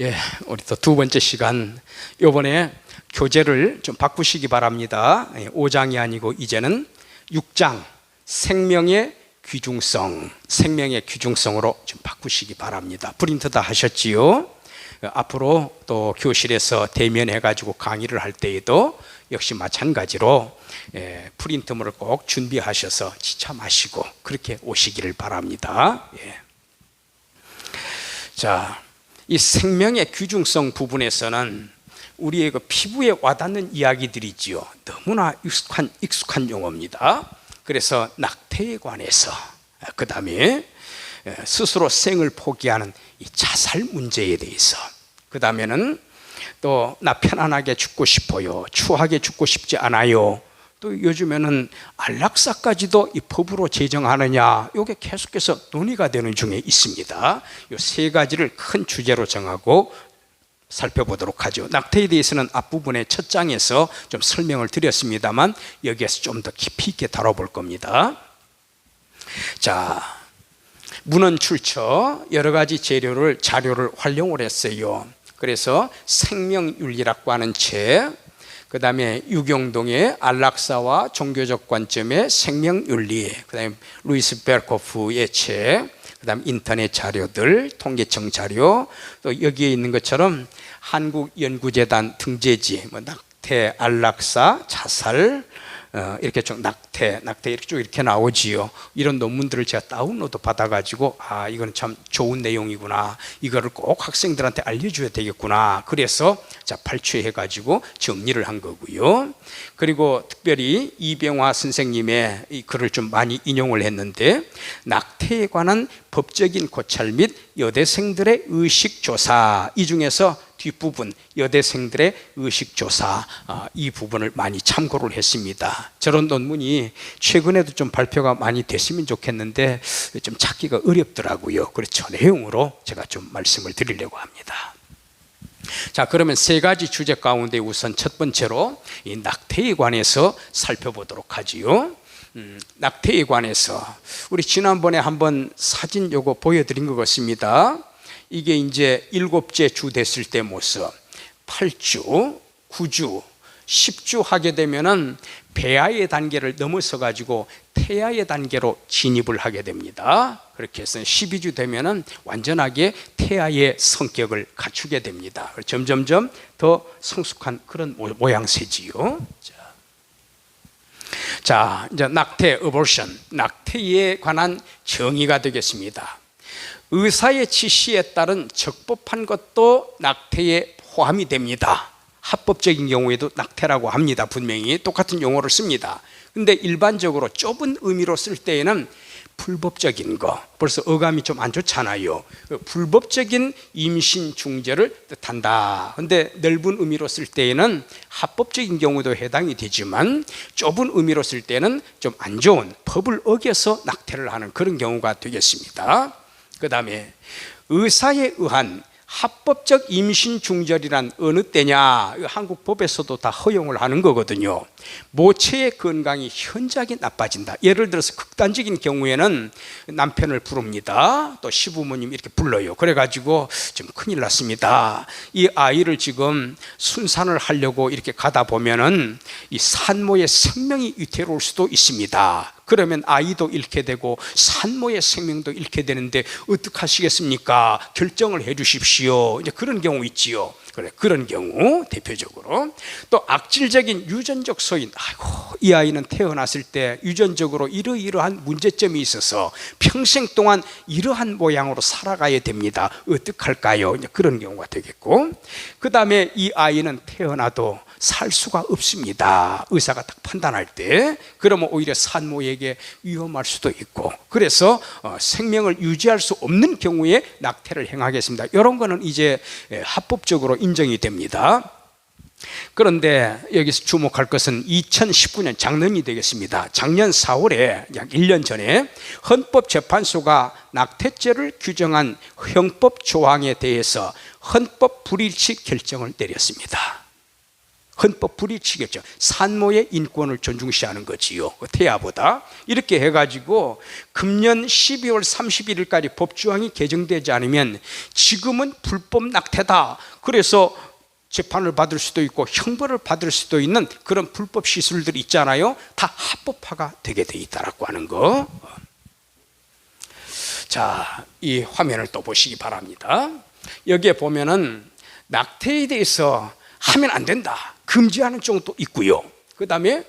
예, 우리 또 두 번째 시간, 이번에 교재를 좀 바꾸시기 바랍니다. 5장이 아니고 이제는 6장 생명의 귀중성으로 좀 바꾸시기 바랍니다. 프린트 다 하셨지요? 앞으로 또 교실에서 대면해가지고 강의를 할 때에도 역시 마찬가지로 프린트물을 꼭 준비하셔서 지쳐 마시고 그렇게 오시기를 바랍니다. 자, 이 생명의 귀중성 부분에서는 우리의 그 피부에 와닿는 이야기들이지요. 너무나 익숙한 용어입니다. 그래서 낙태에 관해서, 그 다음에 스스로 생을 포기하는 이 자살 문제에 대해서, 그 다음에는 또 나 편안하게 죽고 싶어요, 추하게 죽고 싶지 않아요, 또 요즘에는 안락사까지도 이 법으로 제정하느냐, 이게 계속해서 논의가 되는 중에 있습니다. 이 세 가지를 큰 주제로 정하고 살펴보도록 하죠. 낙태에 대해서는 앞부분의 첫 장에서 좀 설명을 드렸습니다만 여기에서 좀 더 깊이 있게 다뤄볼 겁니다. 자, 문헌 출처 여러 가지 자료를 활용을 했어요. 그래서 생명윤리라고 하는 책, 그 다음에 유경동의 안락사와 종교적 관점의 생명윤리, 그 다음에 루이스 베르코프의 책, 그 다음 인터넷 자료들, 통계청 자료, 또 여기에 있는 것처럼 한국연구재단 등재지, 낙태, 안락사, 자살, 이렇게 좀 낙태 이렇게 쭉 이렇게 나오지요. 이런 논문들을 제가 다운로드 받아가지고, 이건 참 좋은 내용이구나, 이거를 꼭 학생들한테 알려줘야 되겠구나, 그래서 자 발췌해가지고 정리를 한 거고요. 그리고 특별히 이병화 선생님의 이 글을 좀 많이 인용을 했는데, 낙태에 관한 법적인 고찰 및 여대생들의 의식조사, 이 중에서 뒷부분 여대생들의 의식조사, 이 부분을 많이 참고를 했습니다. 저런 논문이 최근에도 좀 발표가 많이 됐으면 좋겠는데 좀 찾기가 어렵더라고요. 그래서 내용으로 제가 좀 말씀을 드리려고 합니다. 자, 그러면 세 가지 주제 가운데 우선 첫 번째로 이 낙태에 관해서 살펴보도록 하지요. 낙태에 관해서 우리 지난번에 한번 사진 요거 보여드린 것 같습니다. 이게 이제 7째 주 됐을 때 모습, 8주, 9주, 10주 하게 되면은 배아의 단계를 넘어서 가지고 태아의 단계로 진입을 하게 됩니다. 그렇게 해서 12주 되면은 완전하게 태아의 성격을 갖추게 됩니다. 점점점 더 성숙한 그런 모양새지요. 자, 이제 낙태, abortion, 낙태에 관한 정의가 되겠습니다. 의사의 지시에 따른 적법한 것도 낙태에 포함이 됩니다. 합법적인 경우에도 낙태라고 합니다. 분명히 똑같은 용어를 씁니다. 근데 일반적으로 좁은 의미로 쓸 때에는 불법적인 거, 벌써 어감이 좀 안 좋잖아요. 불법적인 임신 중재를 뜻한다. 근데 넓은 의미로 쓸 때에는 합법적인 경우도 해당이 되지만 좁은 의미로 쓸 때는 좀 안 좋은, 법을 어겨서 낙태를 하는 그런 경우가 되겠습니다. 그 다음에 의사에 의한 합법적 임신 중절이란 어느 때냐, 한국 법에서도 다 허용을 하는 거거든요. 모체의 건강이 현저하게 나빠진다. 예를 들어서 극단적인 경우에는 남편을 부릅니다. 또 시부모님 이렇게 불러요. 그래가지고 좀 큰일 났습니다, 이 아이를 지금 순산을 하려고 이렇게 가다 보면은 이 산모의 생명이 위태로울 수도 있습니다. 그러면 아이도 잃게 되고 산모의 생명도 잃게 되는데 어떡하시겠습니까? 결정을 해 주십시오. 이제 그런 경우 있지요. 그런 경우 대표적으로. 또 악질적인 유전적 소인, 이 아이는 태어났을 때 유전적으로 이러이러한 문제점이 있어서 평생 동안 이러한 모양으로 살아가야 됩니다. 어떡할까요? 이제 그런 경우가 되겠고, 그 다음에 이 아이는 태어나도 살 수가 없습니다. 의사가 딱 판단할 때. 그러면 오히려 산모에게 위험할 수도 있고, 그래서 생명을 유지할 수 없는 경우에 낙태를 행하겠습니다. 이런 거는 이제 합법적으로 인정이 됩니다. 그런데 여기서 주목할 것은 2019년 작년이 되겠습니다. 작년 4월에 약 1년 전에 헌법재판소가 낙태죄를 규정한 형법 조항에 대해서 헌법 불일치 결정을 내렸습니다. 헌법 불이치겠죠. 산모의 인권을 존중시하는 거지요, 태아보다. 이렇게 해가지고 금년 12월 31일까지 법조항이 개정되지 않으면 지금은 불법 낙태다, 그래서 재판을 받을 수도 있고 형벌을 받을 수도 있는 그런 불법 시술들이 있잖아요. 다 합법화가 되게 돼 있다라고 하는 거. 자, 이 화면을 또 보시기 바랍니다. 여기에 보면은 낙태에 대해서 하면 안 된다, 금지하는 쪽도 있고요. 그 다음에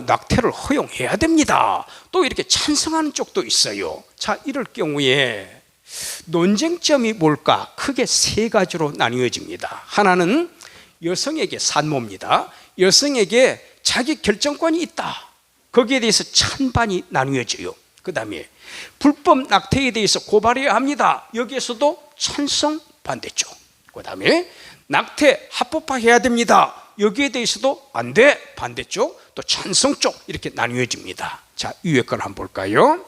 낙태를 허용해야 됩니다, 또 이렇게 찬성하는 쪽도 있어요. 자, 이럴 경우에 논쟁점이 뭘까? 크게 세 가지로 나뉘어집니다. 하나는 여성에게 산모입니다. 여성에게 자기 결정권이 있다, 거기에 대해서 찬반이 나뉘어져요. 그 다음에 불법 낙태에 대해서 고발해야 합니다, 여기에서도 찬성 반대쪽. 그 다음에 낙태 합법화해야 됩니다, 여기에 대해서도 안 돼 반대쪽, 또 찬성 쪽, 이렇게 나뉘어집니다. 자, 위에 걸 한번 볼까요?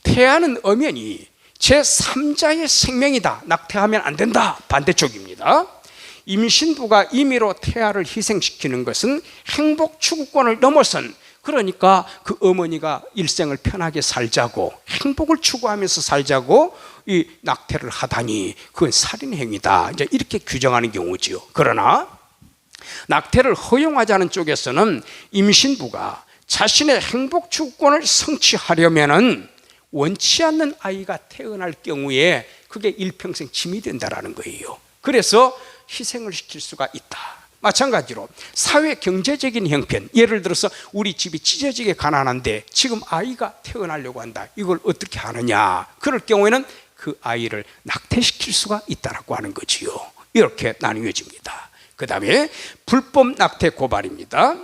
태아는 엄연히 제3자의 생명이다, 낙태하면 안 된다, 반대쪽입니다. 임신부가 임의로 태아를 희생시키는 것은 행복 추구권을 넘어선, 그러니까 그 어머니가 일생을 편하게 살자고 행복을 추구하면서 살자고 이 낙태를 하다니 그건 살인행위다, 이제 이렇게 규정하는 경우지요. 그러나 낙태를 허용하자는 쪽에서는 임신부가 자신의 행복 추구권을 성취하려면은 원치 않는 아이가 태어날 경우에 그게 일평생 짐이 된다라는 거예요. 그래서 희생을 시킬 수가 있다. 마찬가지로 사회 경제적인 형편, 예를 들어서 우리 집이 찢어지게 가난한데 지금 아이가 태어나려고 한다, 이걸 어떻게 하느냐, 그럴 경우에는 그 아이를 낙태시킬 수가 있다라고 하는 거지요. 이렇게 나뉘어집니다. 그 다음에 불법 낙태 고발입니다.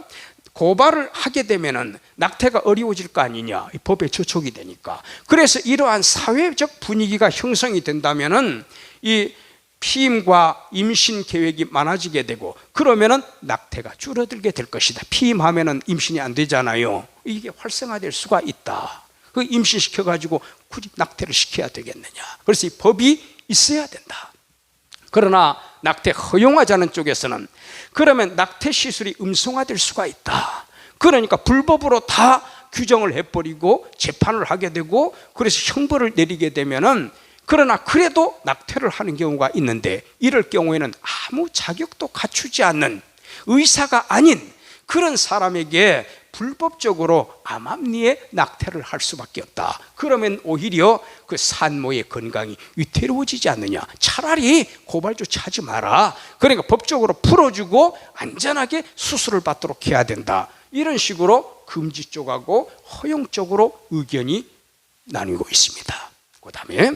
고발을 하게 되면은 낙태가 어려워질 거 아니냐, 법에 저촉이 되니까. 그래서 이러한 사회적 분위기가 형성이 된다면은 이 피임과 임신 계획이 많아지게 되고, 그러면은 낙태가 줄어들게 될 것이다. 피임하면은 임신이 안 되잖아요. 이게 활성화될 수가 있다. 그 임신시켜 가지고 굳이 낙태를 시켜야 되겠느냐. 그래서 이 법이 있어야 된다. 그러나 낙태 허용하자는 쪽에서는 그러면 낙태 시술이 음성화될 수가 있다. 그러니까 불법으로 다 규정을 해버리고 재판을 하게 되고, 그래서 형벌을 내리게 되면은, 그러나 그래도 낙태를 하는 경우가 있는데, 이럴 경우에는 아무 자격도 갖추지 않는 의사가 아닌 그런 사람에게 불법적으로 암암리에 낙태를 할 수밖에 없다. 그러면 오히려 그 산모의 건강이 위태로워지지 않느냐. 차라리 고발조차 하지 마라. 그러니까 법적으로 풀어주고 안전하게 수술을 받도록 해야 된다. 이런 식으로 금지 쪽하고 허용 쪽으로 의견이 나뉘고 있습니다. 그 다음에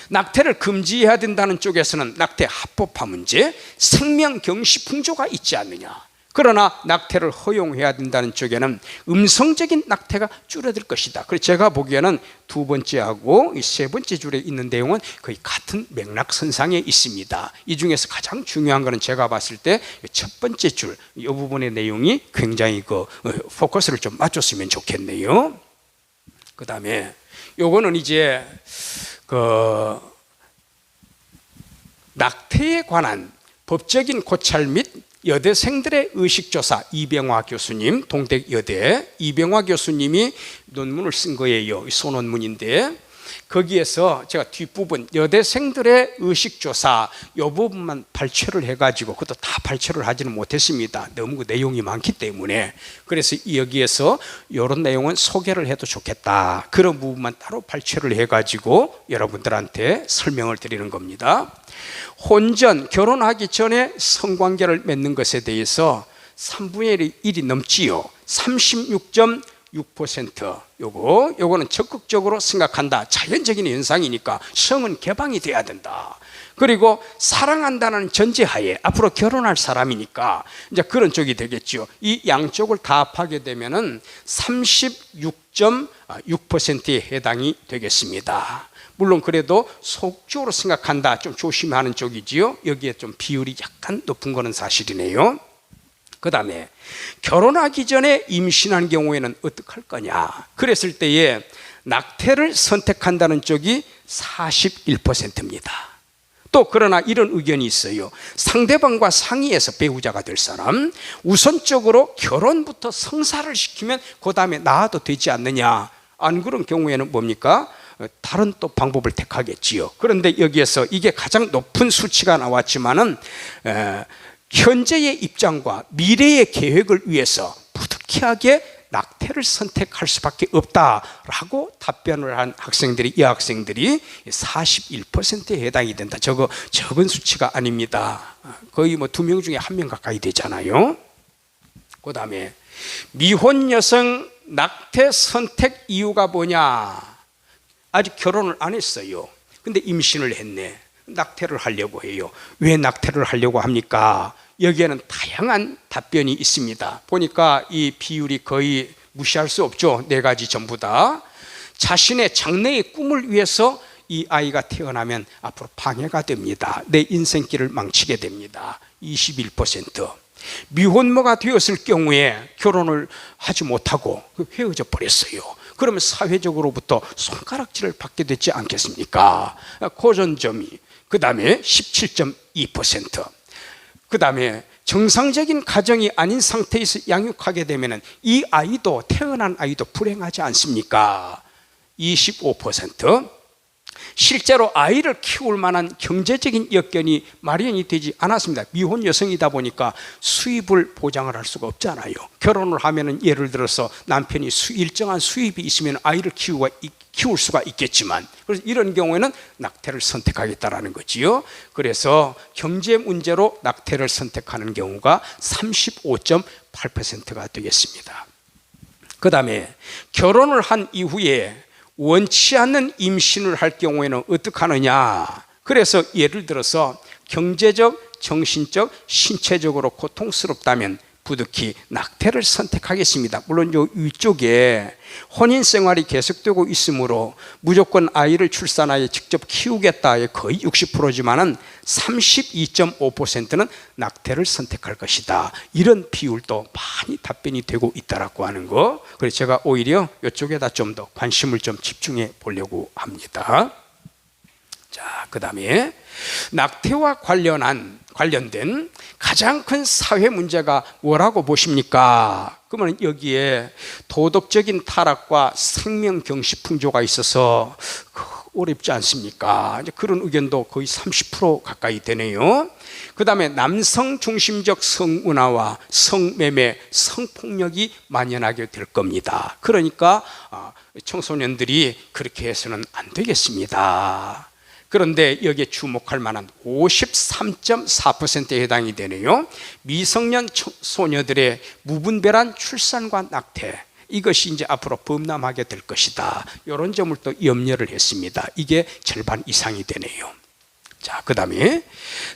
낙태를 금지해야 된다는 쪽에서는 낙태 합법화 문제, 생명 경시 풍조가 있지 않느냐. 그러나 낙태를 허용해야 된다는 쪽에는 음성적인 낙태가 줄어들 것이다. 그래서 제가 보기에는 두 번째하고 이 세 번째 줄에 있는 내용은 거의 같은 맥락선상에 있습니다. 이 중에서 가장 중요한 것은 제가 봤을 때 첫 번째 줄, 이 부분의 내용이 굉장히 포커스를 좀 맞췄으면 좋겠네요. 그 다음에 요거는 이제 낙태에 관한 법적인 고찰 및 여대생들의 의식조사, 이병화 교수님, 동대여대 이병화 교수님이 논문을 쓴 거예요. 소논문인데 거기에서 제가 뒷부분 여대생들의 의식조사 이 부분만 발췌를 해가지고, 그것도 다 발췌를 하지는 못했습니다. 너무 그 내용이 많기 때문에. 그래서 여기에서 이런 내용은 소개를 해도 좋겠다, 그런 부분만 따로 발췌를 해가지고 여러분들한테 설명을 드리는 겁니다. 혼전, 결혼하기 전에 성관계를 맺는 것에 대해서 3분의 1이 넘지요. 36.6%. 요거는 적극적으로 생각한다. 자연적인 현상이니까 성은 개방이 돼야 된다. 그리고 사랑한다는 전제하에 앞으로 결혼할 사람이니까 이제 그런 쪽이 되겠죠. 이 양쪽을 다 합하게 되면은 36.6%에 해당이 되겠습니다. 물론 그래도 소극적으로 생각한다, 좀 조심하는 쪽이지요. 여기에 좀 비율이 약간 높은 거는 사실이네요. 그 다음에 결혼하기 전에 임신한 경우에는 어떡할 거냐. 그랬을 때에 낙태를 선택한다는 쪽이 41%입니다. 또 그러나 이런 의견이 있어요. 상대방과 상의해서 배우자가 될 사람, 우선적으로 결혼부터 성사를 시키면 그 다음에 낳아도 되지 않느냐. 안 그런 경우에는 뭡니까? 다른 또 방법을 택하겠지요. 그런데 여기에서 이게 가장 높은 수치가 나왔지만은 현재의 입장과 미래의 계획을 위해서 부득이하게 낙태를 선택할 수밖에 없다라고 답변을 한 학생들이, 여학생들이 41%에 해당이 된다. 적은 수치가 아닙니다. 거의 뭐 2명 중에 1명 가까이 되잖아요. 그 다음에 미혼 여성 낙태 선택 이유가 뭐냐? 아직 결혼을 안 했어요. 근데 임신을 했네. 낙태를 하려고 해요. 왜 낙태를 하려고 합니까? 여기에는 다양한 답변이 있습니다. 보니까 이 비율이 거의 무시할 수 없죠. 4가지 전부 다. 자신의 장래의 꿈을 위해서 이 아이가 태어나면 앞으로 방해가 됩니다. 내 인생길을 망치게 됩니다. 21%. 미혼모가 되었을 경우에 결혼을 하지 못하고 헤어져 버렸어요. 그러면 사회적으로부터 손가락질을 받게 되지 않겠습니까? 고전점이. 그 다음에 17.2%. 그 다음에 정상적인 가정이 아닌 상태에서 양육하게 되면 이 아이도, 태어난 아이도 불행하지 않습니까? 25%. 실제로 아이를 키울 만한 경제적인 여건이 마련이 되지 않았습니다. 미혼 여성이다 보니까 수입을 보장을 할 수가 없잖아요. 결혼을 하면은 예를 들어서 남편이 일정한 수입이 있으면 아이를 키울 수가 있겠지만, 그래서 이런 경우에는 낙태를 선택하겠다라는 거지요. 그래서 경제 문제로 낙태를 선택하는 경우가 35.8%가 되겠습니다. 그 다음에 결혼을 한 이후에 원치 않는 임신을 할 경우에는 어떻게 하느냐. 그래서 예를 들어서 경제적, 정신적, 신체적으로 고통스럽다면 부득이 낙태를 선택하겠습니다. 물론 요 위쪽에 혼인 생활이 계속되고 있으므로 무조건 아이를 출산하여 직접 키우겠다의 거의 60%지만은 32.5%는 낙태를 선택할 것이다. 이런 비율도 많이 답변이 되고 있다라고 하는 거. 그래서 제가 오히려 이쪽에다 좀 더 관심을 좀 집중해 보려고 합니다. 자, 그 다음에 낙태와 관련된 가장 큰 사회 문제가 뭐라고 보십니까? 그러면 여기에 도덕적인 타락과 생명 경시 풍조가 있어서 어렵지 않습니까? 이제 그런 의견도 거의 30% 가까이 되네요. 그 다음에 남성 중심적 성문화와 성매매, 성폭력이 만연하게 될 겁니다. 그러니까 청소년들이 그렇게 해서는 안 되겠습니다. 그런데 여기에 주목할 만한 53.4%에 해당이 되네요. 미성년 소녀들의 무분별한 출산과 낙태, 이것이 이제 앞으로 범람하게 될 것이다. 이런 점을 또 염려를 했습니다. 이게 절반 이상이 되네요. 자, 그 다음에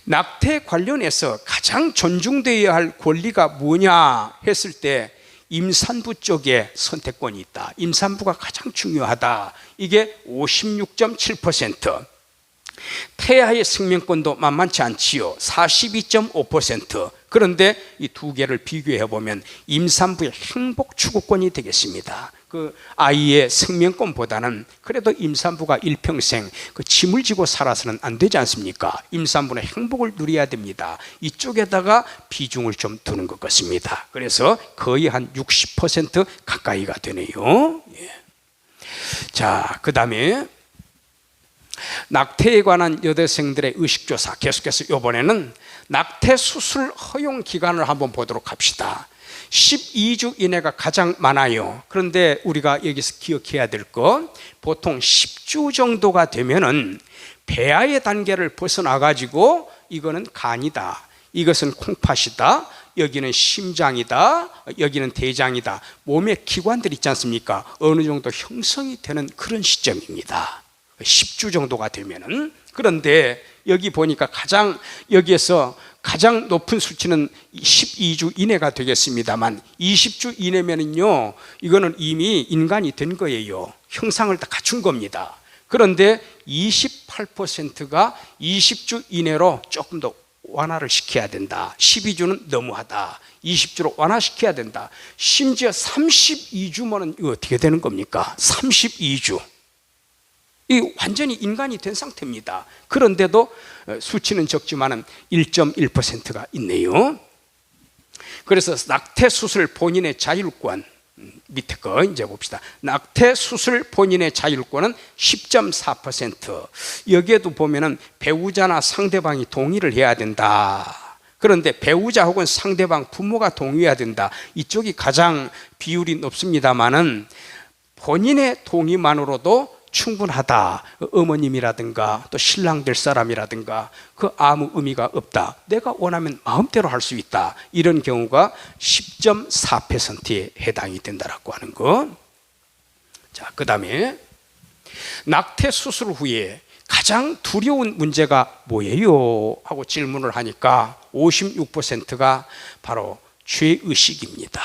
낙태 관련해서 가장 존중되어야 할 권리가 뭐냐 했을 때 임산부 쪽에 선택권이 있다. 임산부가 가장 중요하다. 이게 56.7%. 태아의 생명권도 만만치 않지요. 42.5%. 그런데 이 두 개를 비교해 보면 임산부의 행복 추구권이 되겠습니다. 그 아이의 생명권보다는 그래도 임산부가 일평생 그 짐을 지고 살아서는 안 되지 않습니까? 임산부는 행복을 누려야 됩니다. 이쪽에다가 비중을 좀 두는 것 같습니다. 그래서 거의 한 60% 가까이가 되네요. 예. 자, 그 다음에 낙태에 관한 여대생들의 의식조사, 계속해서 이번에는 낙태 수술 허용 기간을 한번 보도록 합시다. 12주 이내가 가장 많아요. 그런데 우리가 여기서 기억해야 될 것, 보통 10주 정도가 되면은 배아의 단계를 벗어나 가지고 이거는 간이다, 이것은 콩팥이다, 여기는 심장이다, 여기는 대장이다, 몸의 기관들 있지 않습니까? 어느 정도 형성이 되는 그런 시점입니다. 10주 정도가 되면은. 그런데 여기 보니까 여기에서 가장 높은 수치는 12주 이내가 되겠습니다만 20주 이내면은요, 이거는 이미 인간이 된 거예요. 형상을 다 갖춘 겁니다. 그런데 28%가 20주 이내로 조금 더 완화를 시켜야 된다. 12주는 너무하다. 20주로 완화시켜야 된다. 심지어 32주면은 이거 어떻게 되는 겁니까? 32주. 이 완전히 인간이 된 상태입니다. 그런데도 수치는 적지만은 1.1%가 있네요. 그래서 낙태 수술 본인의 자율권, 밑에 거 이제 봅시다. 낙태 수술 본인의 자율권은 10.4%. 여기에도 보면은 배우자나 상대방이 동의를 해야 된다. 그런데 배우자 혹은 상대방 부모가 동의해야 된다. 이쪽이 가장 비율이 높습니다만은 본인의 동의만으로도 충분하다. 어머님이라든가 또 신랑 될 사람이라든가 그 아무 의미가 없다. 내가 원하면 마음대로 할 수 있다. 이런 경우가 10.4%에 해당이 된다라고 하는 거. 자, 그다음에 낙태 수술 후에 가장 두려운 문제가 뭐예요? 하고 질문을 하니까 56%가 바로 죄의식입니다.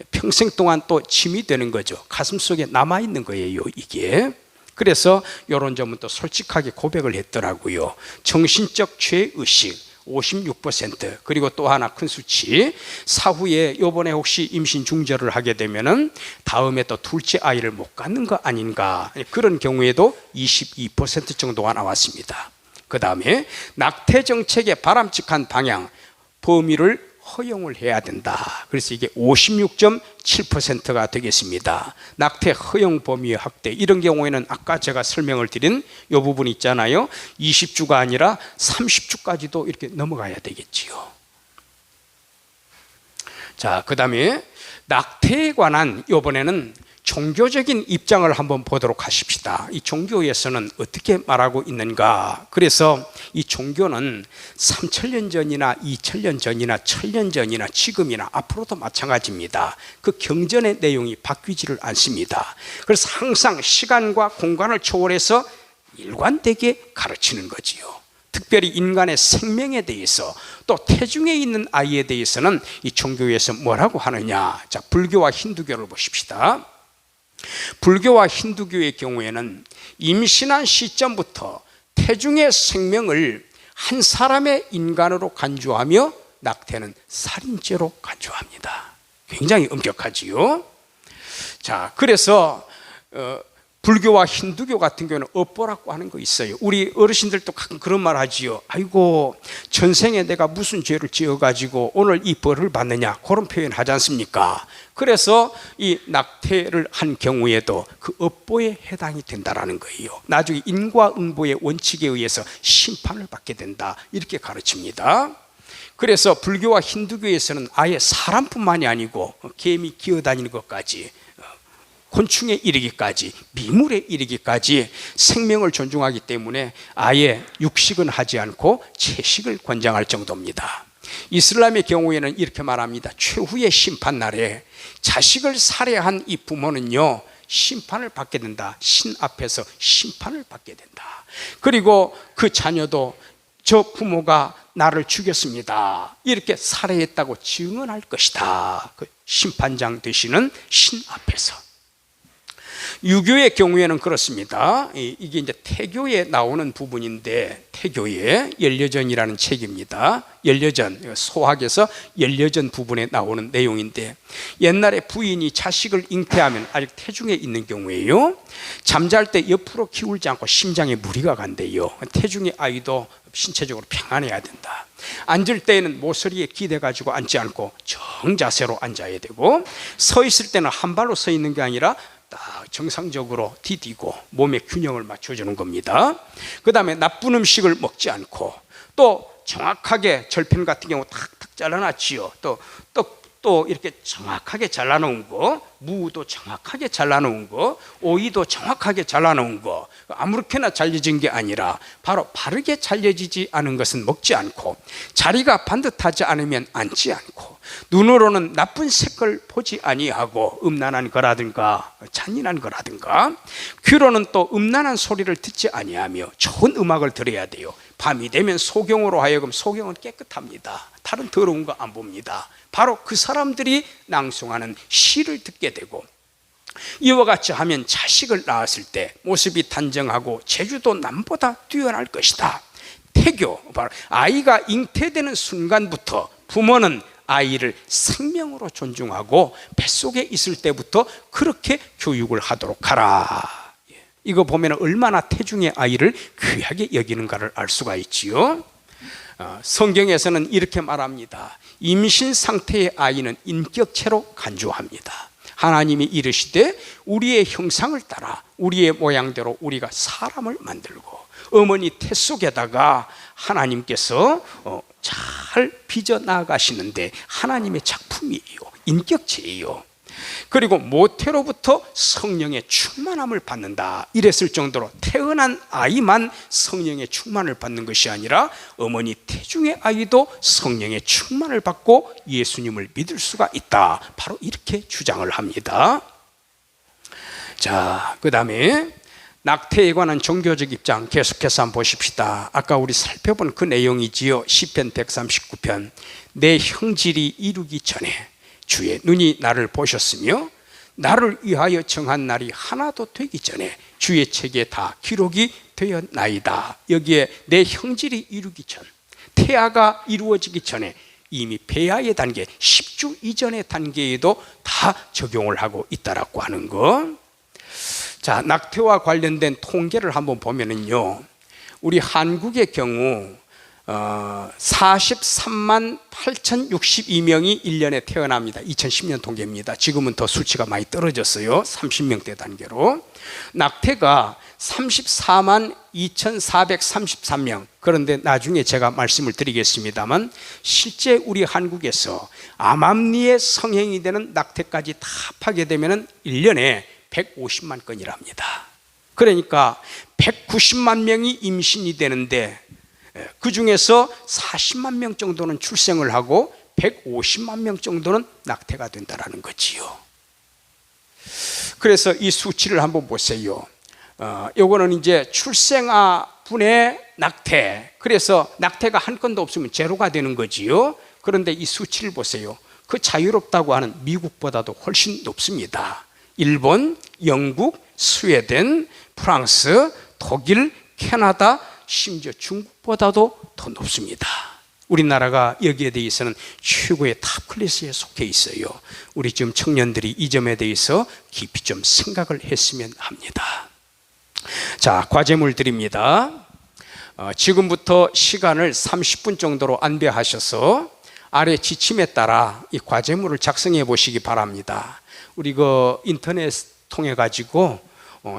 평생 동안 또 짐이 되는 거죠. 가슴속에 남아있는 거예요, 이게. 그래서 이런 점은 또 솔직하게 고백을 했더라고요. 정신적 죄의식 56%. 그리고 또 하나 큰 수치, 사후에 요번에 혹시 임신 중절을 하게 되면은 다음에 또 둘째 아이를 못 갖는 거 아닌가, 그런 경우에도 22% 정도가 나왔습니다. 그 다음에 낙태 정책의 바람직한 방향, 범위를 허용을 해야 된다. 그래서 이게 56.7%가 되겠습니다. 낙태 허용 범위의 확대, 이런 경우에는 아까 제가 설명을 드린 이 부분 있잖아요. 20주가 아니라 30주까지도 이렇게 넘어가야 되겠지요. 자, 그 다음에 낙태에 관한 이번에는 종교적인 입장을 한번 보도록 하십시다. 이 종교에서는 어떻게 말하고 있는가? 그래서 이 종교는 3000년 전이나 2000년 전이나 1000년 전이나 지금이나 앞으로도 마찬가지입니다. 그 경전의 내용이 바뀌지를 않습니다. 그래서 항상 시간과 공간을 초월해서 일관되게 가르치는 거지요. 특별히 인간의 생명에 대해서, 또 태중에 있는 아이에 대해서는 이 종교에서 뭐라고 하느냐? 자, 불교와 힌두교를 보십시다. 불교와 힌두교의 경우에는 임신한 시점부터 태중의 생명을 한 사람의 인간으로 간주하며 낙태는 살인죄로 간주합니다. 굉장히 엄격하지요. 자, 그래서 불교와 힌두교 같은 경우는 업보라고 하는 거 있어요. 우리 어르신들도 가끔 그런 말 하지요. 아이고, 전생에 내가 무슨 죄를 지어가지고 오늘 이 벌을 받느냐, 그런 표현 하지 않습니까? 그래서 이 낙태를 한 경우에도 그 업보에 해당이 된다라는 거예요. 나중에 인과응보의 원칙에 의해서 심판을 받게 된다, 이렇게 가르칩니다. 그래서 불교와 힌두교에서는 아예 사람뿐만이 아니고 개미 기어다니는 것까지, 곤충에 이르기까지, 미물에 이르기까지 생명을 존중하기 때문에 아예 육식은 하지 않고 채식을 권장할 정도입니다. 이슬람의 경우에는 이렇게 말합니다. 최후의 심판날에 자식을 살해한 이 부모는요, 심판을 받게 된다. 신 앞에서 심판을 받게 된다. 그리고 그 자녀도 저 부모가 나를 죽였습니다, 이렇게 살해했다고 증언할 것이다. 그 심판장 되시는 신 앞에서. 유교의 경우에는 그렇습니다. 이게 이제 태교에 나오는 부분인데, 태교의 열려전이라는 책입니다. 열려전, 소학에서 열려전 부분에 나오는 내용인데, 옛날에 부인이 자식을 잉태하면 아직 태중에 있는 경우에요, 잠잘 때 옆으로 기울지 않고 심장에 무리가 간대요. 태중의 아이도 신체적으로 평안해야 된다. 앉을 때에는 모서리에 기대가지고 앉지 않고 정자세로 앉아야 되고, 서 있을 때는 한 발로 서 있는 게 아니라 딱 정상적으로 디디고 몸의 균형을 맞춰주는 겁니다. 그 다음에 나쁜 음식을 먹지 않고, 또 정확하게 절편 같은 경우 탁탁 잘라놨지요. 또 이렇게 정확하게 잘라놓은 거, 무도 정확하게 잘라놓은 거, 오이도 정확하게 잘라놓은 거, 아무렇게나 잘려진 게 아니라 바로 바르게 잘려지지 않은 것은 먹지 않고, 자리가 반듯하지 않으면 앉지 않고, 눈으로는 나쁜 색을 보지 아니하고 음란한 거라든가 잔인한 거라든가, 귀로는 또 음란한 소리를 듣지 아니하며 좋은 음악을 들어야 돼요. 밤이 되면 소경으로 하여금, 소경은 깨끗합니다. 다른 더러운 거 안 봅니다. 바로 그 사람들이 낭송하는 시를 듣게 되고, 이와 같이 하면 자식을 낳았을 때 모습이 단정하고 제주도 남보다 뛰어날 것이다. 태교, 바로 아이가 잉태되는 순간부터 부모는 아이를 생명으로 존중하고 뱃속에 있을 때부터 그렇게 교육을 하도록 하라. 이거 보면 얼마나 태중의 아이를 귀하게 여기는가를 알 수가 있지요. 성경에서는 이렇게 말합니다. 임신 상태의 아이는 인격체로 간주합니다. 하나님이 이르시되 우리의 형상을 따라 우리의 모양대로 우리가 사람을 만들고, 어머니 태 속에다가 하나님께서 잘 빚어 나가시는데 하나님의 작품이에요. 인격체예요. 그리고 모태로부터 성령의 충만함을 받는다 이랬을 정도로 태어난 아이만 성령의 충만을 받는 것이 아니라 어머니 태중의 아이도 성령의 충만을 받고 예수님을 믿을 수가 있다, 바로 이렇게 주장을 합니다. 자, 그 다음에 낙태에 관한 종교적 입장 계속해서 한번 보십시다. 아까 우리 살펴본 그 내용이지요. 시편 139편 내 형질이 이루기 전에 주의 눈이 나를 보셨으며 나를 위하여 정한 날이 하나도 되기 전에 주의 책에 다 기록이 되었나이다. 여기에 내 형질이 이루기 전, 태아가 이루어지기 전에 이미 배아의 단계, 10주 이전의 단계에도 다 적용을 하고 있다라고 하는 거. 자, 낙태와 관련된 통계를 한번 보면은요, 우리 한국의 경우 43만 8,062명이 1년에 태어납니다. 2010년 통계입니다. 지금은 더 수치가 많이 떨어졌어요. 30명대 단계로. 낙태가 34만 2,433명. 그런데 나중에 제가 말씀을 드리겠습니다만 실제 우리 한국에서 암암리에 성행이 되는 낙태까지 다 합하게 되면 1년에 150만 건이랍니다. 그러니까 190만 명이 임신이 되는데 그 중에서 40만 명 정도는 출생을 하고 150만 명 정도는 낙태가 된다는 거지요. 그래서 이 수치를 한번 보세요. 요거는 이제 출생아 분의 낙태, 그래서 낙태가 한 건도 없으면 제로가 되는 거지요. 그런데 이 수치를 보세요. 그 자유롭다고 하는 미국보다도 훨씬 높습니다. 일본, 영국, 스웨덴, 프랑스, 독일, 캐나다, 심지어 중국보다도 더 높습니다. 우리나라가 여기에 대해서는 최고의 탑 클래스에 속해 있어요. 우리 지금 청년들이 이 점에 대해서 깊이 좀 생각을 했으면 합니다. 자, 과제물 드립니다. 지금부터 시간을 30분 정도로 안배하셔서 아래 지침에 따라 이 과제물을 작성해 보시기 바랍니다. 우리 그 인터넷 통해 가지고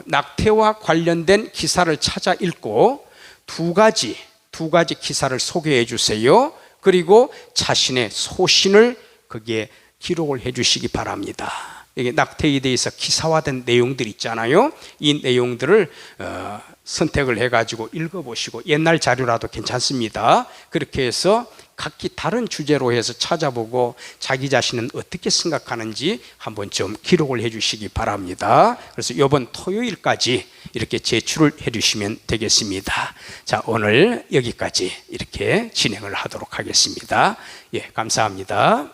낙태와 관련된 기사를 찾아 읽고 두 가지 기사를 소개해 주세요. 그리고 자신의 소신을 거기에 기록을 해 주시기 바랍니다. 이게 낙태에 대해서 기사화된 내용들 있잖아요. 이 내용들을 선택을 해가지고 읽어보시고, 옛날 자료라도 괜찮습니다. 그렇게 해서 각기 다른 주제로 해서 찾아보고 자기 자신은 어떻게 생각하는지 한번 좀 기록을 해 주시기 바랍니다. 그래서 이번 토요일까지 이렇게 제출을 해 주시면 되겠습니다. 자, 오늘 여기까지 이렇게 진행을 하도록 하겠습니다. 예, 감사합니다.